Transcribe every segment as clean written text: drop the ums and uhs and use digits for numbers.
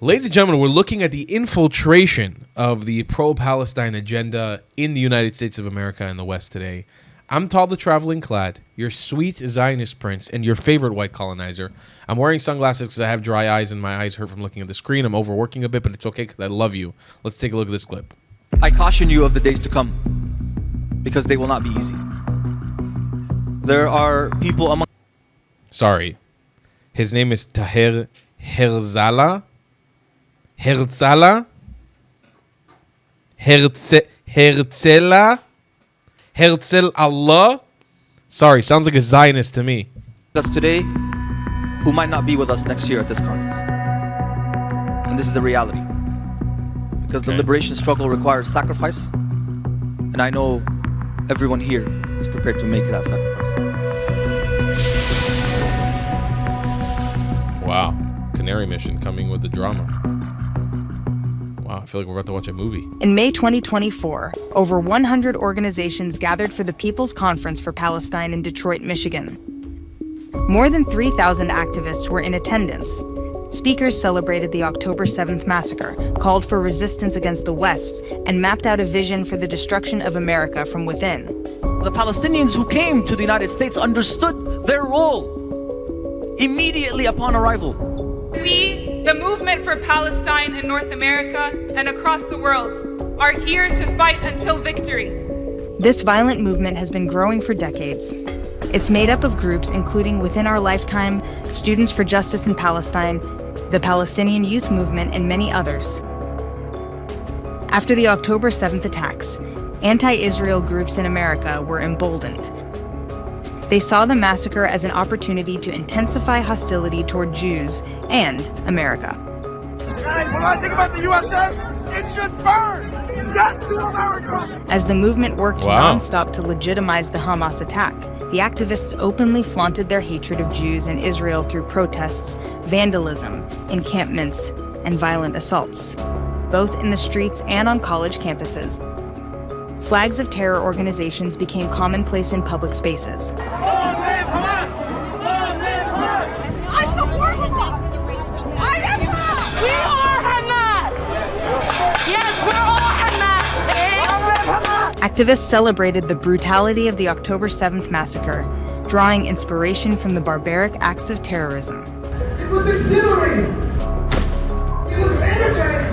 Ladies and gentlemen, we're looking at the infiltration of the pro-Palestine agenda in the United States of America and the West today. I'm Tal the Traveling Clad, your sweet Zionist prince and your favorite white colonizer. I'm wearing sunglasses because I have dry eyes and my eyes hurt from looking at the screen. I'm overworking a bit, but it's okay because I love you. Let's take a look at this clip. I caution you of the days to come, because they will not be easy. There are people among... Sorry. His name is Tahir Herzl Allah. Sorry, sounds like a Zionist to me. us today who might not be with us next year at this conference. And this is the reality. Because the liberation struggle requires sacrifice, and I know everyone here is prepared to make that sacrifice. Wow. Canary Mission coming with the drama. Wow, I feel like we're about to watch a movie. In May 2024, over 100 organizations gathered for the People's Conference for Palestine in Detroit, Michigan. More than 3,000 activists were in attendance. Speakers celebrated the October 7th massacre, called for resistance against the West, and mapped out a vision for the destruction of America from within. The Palestinians who came to the United States understood their role immediately upon arrival. We, the movement for Palestine in North America and across the world, are here to fight until victory. This violent movement has been growing for decades. It's made up of groups including Within Our Lifetime, Students for Justice in Palestine, the Palestinian Youth Movement, and many others. After the October 7th attacks, anti-Israel groups in America were emboldened. They saw the massacre as an opportunity to intensify hostility toward Jews and America. When I think about the USF, it should burn! Death to America! As the movement worked nonstop to legitimize the Hamas attack, the activists openly flaunted their hatred of Jews and Israel through protests, vandalism, encampments, and violent assaults, both in the streets and on college campuses. Flags of terror organizations became commonplace in public spaces. I support Hamas! I am Hamas! We are Hamas! Yes, we're all Hamas! Activists celebrated the brutality of the October 7th massacre, drawing inspiration from the barbaric acts of terrorism. It was exhilarating! It was energizing!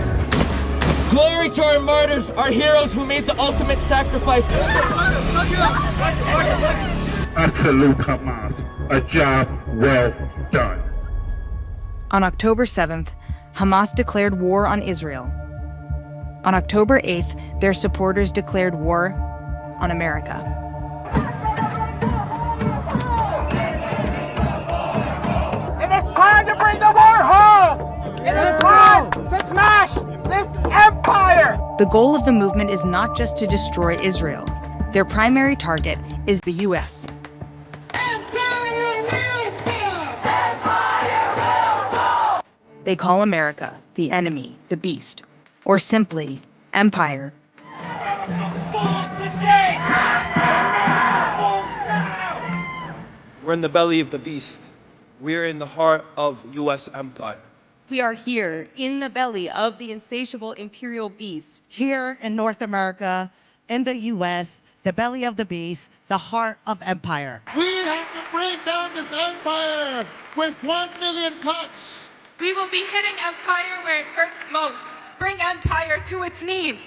Glory to our martyrs, our heroes who made the ultimate sacrifice. I salute Hamas. A job well done. On October 7th, Hamas declared war on Israel. On October 8th, their supporters declared war on America. It is time to bring the war home! It is time to smash this empire! The goal of the movement is not just to destroy Israel. Their primary target is the U.S. They call America the enemy, the beast, or simply empire. We're in the belly of the beast. We're in the heart of U.S. empire. We are here in the belly of the insatiable imperial beast. Here in North America, in the U.S., the belly of the beast, the heart of empire. We have to break down this empire with 1 million cuts. We will be hitting empire where it hurts most. Bring empire to its knees.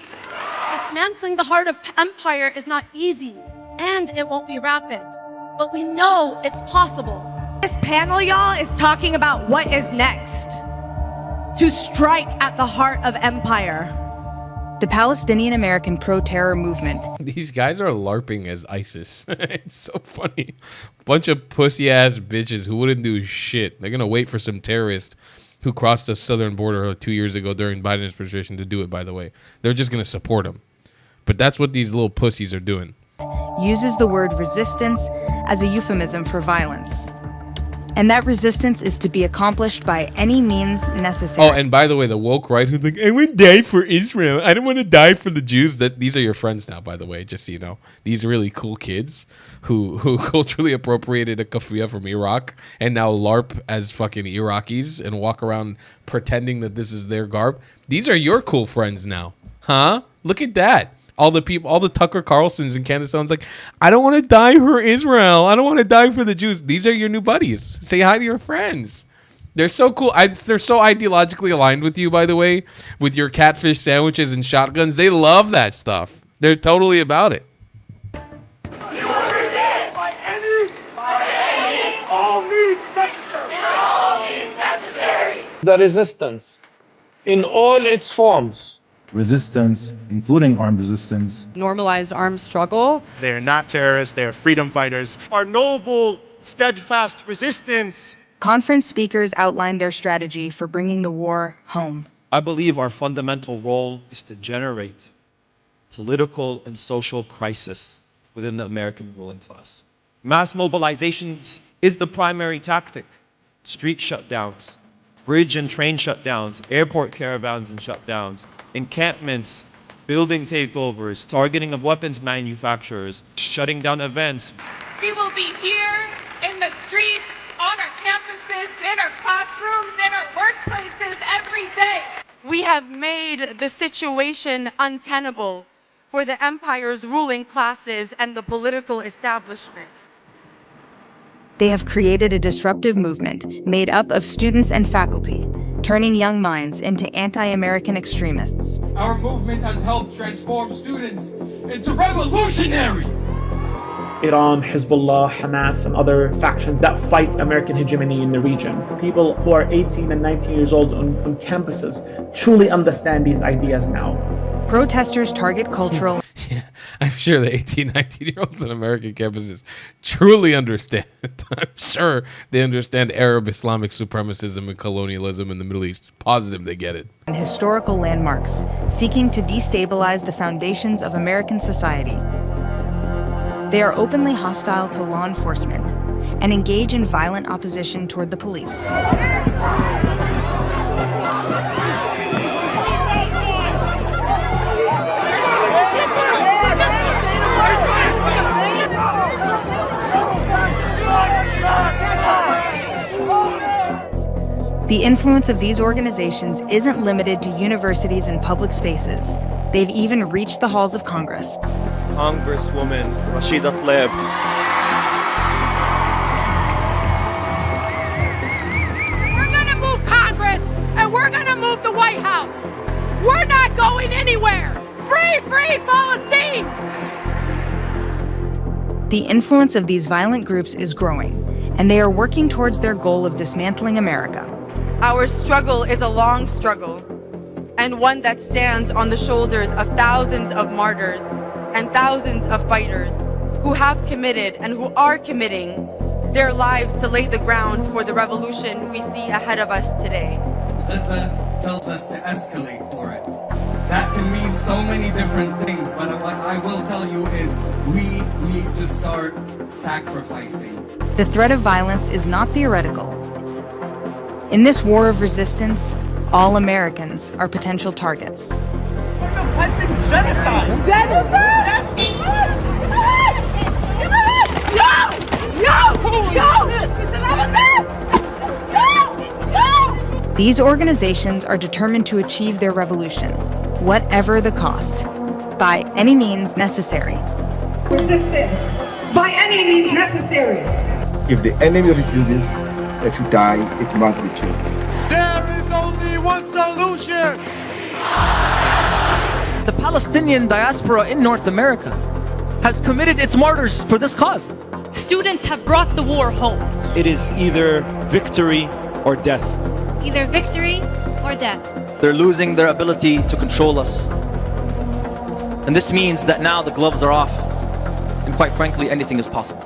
Dismantling the heart of empire is not easy, and it won't be rapid. But we know it's possible. This panel, y'all, is talking about what is next. To strike at the heart of empire. The Palestinian American pro-terror movement. These guys are LARPing as ISIS. It's so funny. Bunch of pussy-ass bitches who wouldn't do shit. They're going to wait for some terrorist who crossed the southern border 2 years ago during Biden's administration to do it, by the way. They're just going to support him. But that's what these little pussies are doing. Uses the word resistance as a euphemism for violence. And that resistance is to be accomplished by any means necessary. Oh, and by the way, the woke right who's like, I would die for Israel. I don't want to die for the Jews. These are your friends now, by the way, just so you know. These really cool kids who culturally appropriated a kafia from Iraq and now LARP as fucking Iraqis and walk around pretending that this is their garb. These are your cool friends now. Huh? Look at that. All the people, all the Tucker Carlsons and Candace Owens, like, I don't want to die for Israel. I don't want to die for the Jews. These are your new buddies. Say hi to your friends. They're so cool. They're so ideologically aligned with you, by the way, with your catfish sandwiches and shotguns. They love that stuff. They're totally about it. The resistance in all its forms. Resistance, including armed resistance. Normalized armed struggle. They're not terrorists, they're freedom fighters. Our noble, steadfast resistance. Conference speakers outlined their strategy for bringing the war home. I believe our fundamental role is to generate political and social crisis within the American ruling class. Mass mobilizations is the primary tactic. Street shutdowns, bridge and train shutdowns, airport caravans and shutdowns, encampments, building takeovers, targeting of weapons manufacturers, shutting down events. We will be here in the streets, on our campuses, in our classrooms, in our workplaces every day. We have made the situation untenable for the empire's ruling classes and the political establishment. They have created a disruptive movement made up of students and faculty, turning young minds into anti-American extremists. Our movement has helped transform students into revolutionaries. Iran, Hezbollah, Hamas, and other factions that fight American hegemony in the region. People who are 18 and 19 years old on campuses truly understand these ideas now. Protesters target cultural... Yeah, I'm sure the 18, 19-year-olds on American campuses truly understand. I'm sure they understand Arab Islamic supremacism and colonialism in the Middle East. Positive they get it. And historical landmarks, seeking to destabilize the foundations of American society. They are openly hostile to law enforcement and engage in violent opposition toward the police. The influence of these organizations isn't limited to universities and public spaces. They've even reached the halls of Congress. Congresswoman Rashida Tlaib. We're gonna move Congress and we're gonna move the White House. We're not going anywhere. Free, free Palestine! The influence of these violent groups is growing, and they are working towards their goal of dismantling America. Our struggle is a long struggle, and one that stands on the shoulders of thousands of martyrs and thousands of fighters who have committed and who are committing their lives to lay the ground for the revolution we see ahead of us today. Gaza tells us to escalate for it. That can mean so many different things, but what I will tell you is we need to start sacrificing. The threat of violence is not theoretical. In this war of resistance, all Americans are potential targets. Genocide! Genocide! These organizations are determined to achieve their revolution, whatever the cost, by any means necessary. Resistance, by any means necessary. If the enemy refuses that you die, it must be killed. There is only one solution. The Palestinian diaspora in North America has committed its martyrs for this cause. Students have brought the war home. It is either victory or death. Either victory or death. They're losing their ability to control us. And this means that now the gloves are off, and quite frankly, anything is possible.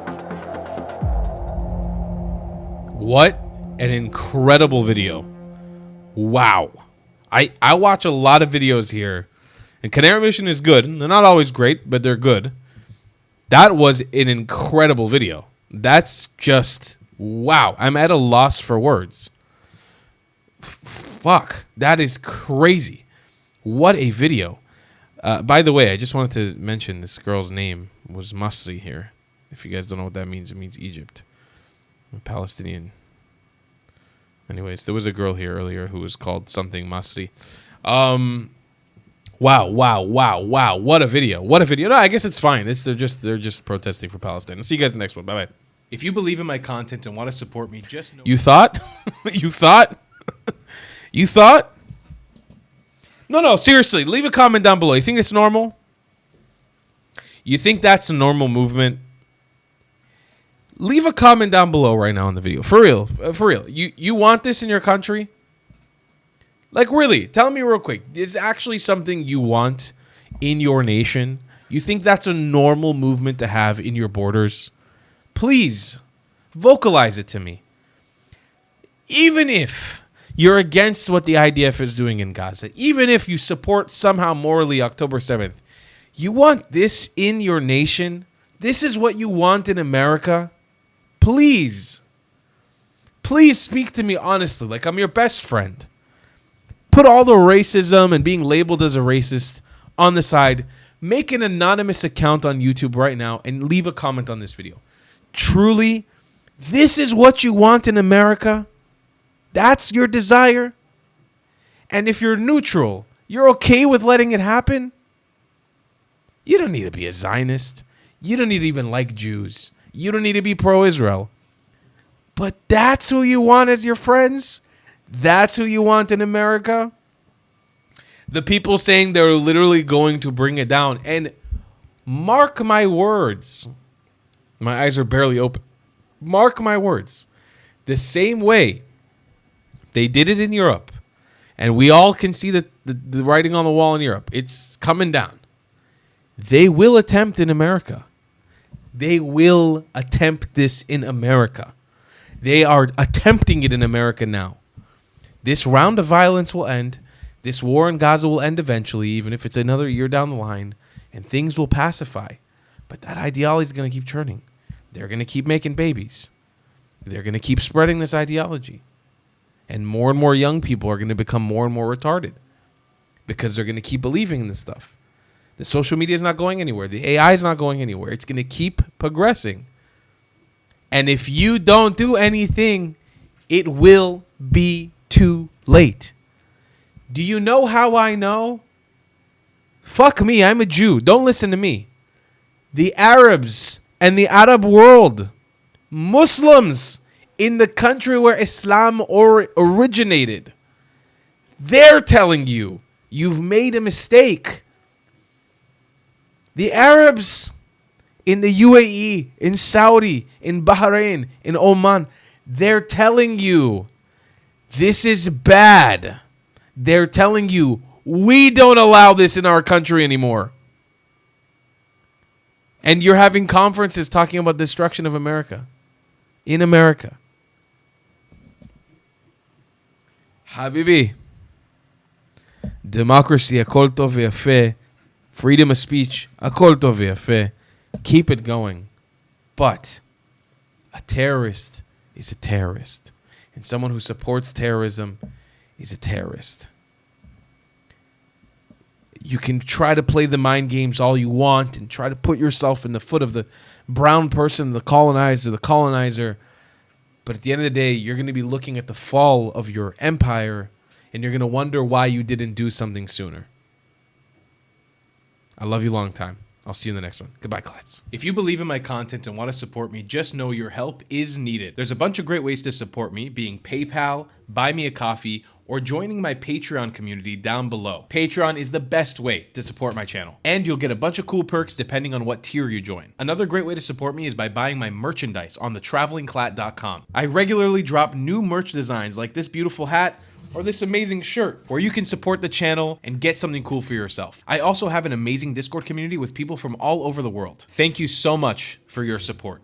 What an incredible video. Wow. I watch a lot of videos here, and Canary Mission is good. They're not always great, but they're good. That was an incredible video. That's just Wow, I'm at a loss for words. Fuck, that is crazy. What a video. By the way, I just wanted to mention this girl's name was Masri here. If you guys don't know what that means, it means Egypt. Palestinian. Anyways, there was a girl here earlier who was called something Masri. Wow. What a video. No, I guess it's fine. They're just protesting for Palestine. I'll see you guys in the next one. Bye-bye. If you believe in my content and want to support me, just know... You thought? You thought? You thought? No, seriously. Leave a comment down below. You think it's normal? You think that's a normal movement? Leave a comment down below right now in the video. For real. You want this in your country? Like, really, tell me real quick. Is actually something you want in your nation? You think that's a normal movement to have in your borders? Please, vocalize it to me. Even if you're against what the IDF is doing in Gaza, even if you support somehow morally October 7th, you want this in your nation? This is what you want in America? Please. Please speak to me honestly, like I'm your best friend. Put all the racism and being labeled as a racist on the side. Make an anonymous account on YouTube right now and leave a comment on this video. Truly, this is what you want in America? That's your desire? And if you're neutral, you're okay with letting it happen? You don't need to be a Zionist. You don't need to even like Jews. You don't need to be pro-Israel. But that's who you want as your friends? That's who you want in America? The people saying they're literally going to bring it down. And mark my words. My eyes are barely open. Mark my words. The same way they did it in Europe. And we all can see the writing on the wall in Europe. It's coming down. They will attempt in America. They will attempt this in America. They are attempting it in America now. This round of violence will end. This war in Gaza will end eventually, even if it's another year down the line, and things will pacify. But that ideology is going to keep churning. They're going to keep making babies. They're going to keep spreading this ideology. And more young people are going to become more and more retarded because they're going to keep believing in this stuff. The social media is not going anywhere. The AI is not going anywhere. It's going to keep progressing. And if you don't do anything, it will be too late. Do you know how I know? Fuck me, I'm a Jew. Don't listen to me. The Arabs and the Arab world, Muslims in the country where Islam originated, they're telling you, you've made a mistake. The Arabs in the UAE, in Saudi, in Bahrain, in Oman, they're telling you, this is bad. They're telling you, we don't allow this in our country anymore. And you're having conferences talking about destruction of America. In America. Habibi. Democracy, akol tov v'yafeh. Freedom of speech, akol tov v'yafeh. Keep it going. But a terrorist is a terrorist. And someone who supports terrorism is a terrorist. You can try to play the mind games all you want and try to put yourself in the foot of the brown person, the colonizer. But at the end of the day, you're going to be looking at the fall of your empire and you're going to wonder why you didn't do something sooner. I love you long time. I'll see you in the next one. Goodbye, Klets. If you believe in my content and want to support me, just know your help is needed. There's a bunch of great ways to support me, being PayPal, Buy Me a Coffee, or joining my Patreon community down below. Patreon is the best way to support my channel, and you'll get a bunch of cool perks depending on what tier you join. Another great way to support me is by buying my merchandise on thetravelingclat.com. I regularly drop new merch designs like this beautiful hat, or this amazing shirt, where you can support the channel and get something cool for yourself. I also have an amazing Discord community with people from all over the world. Thank you so much for your support.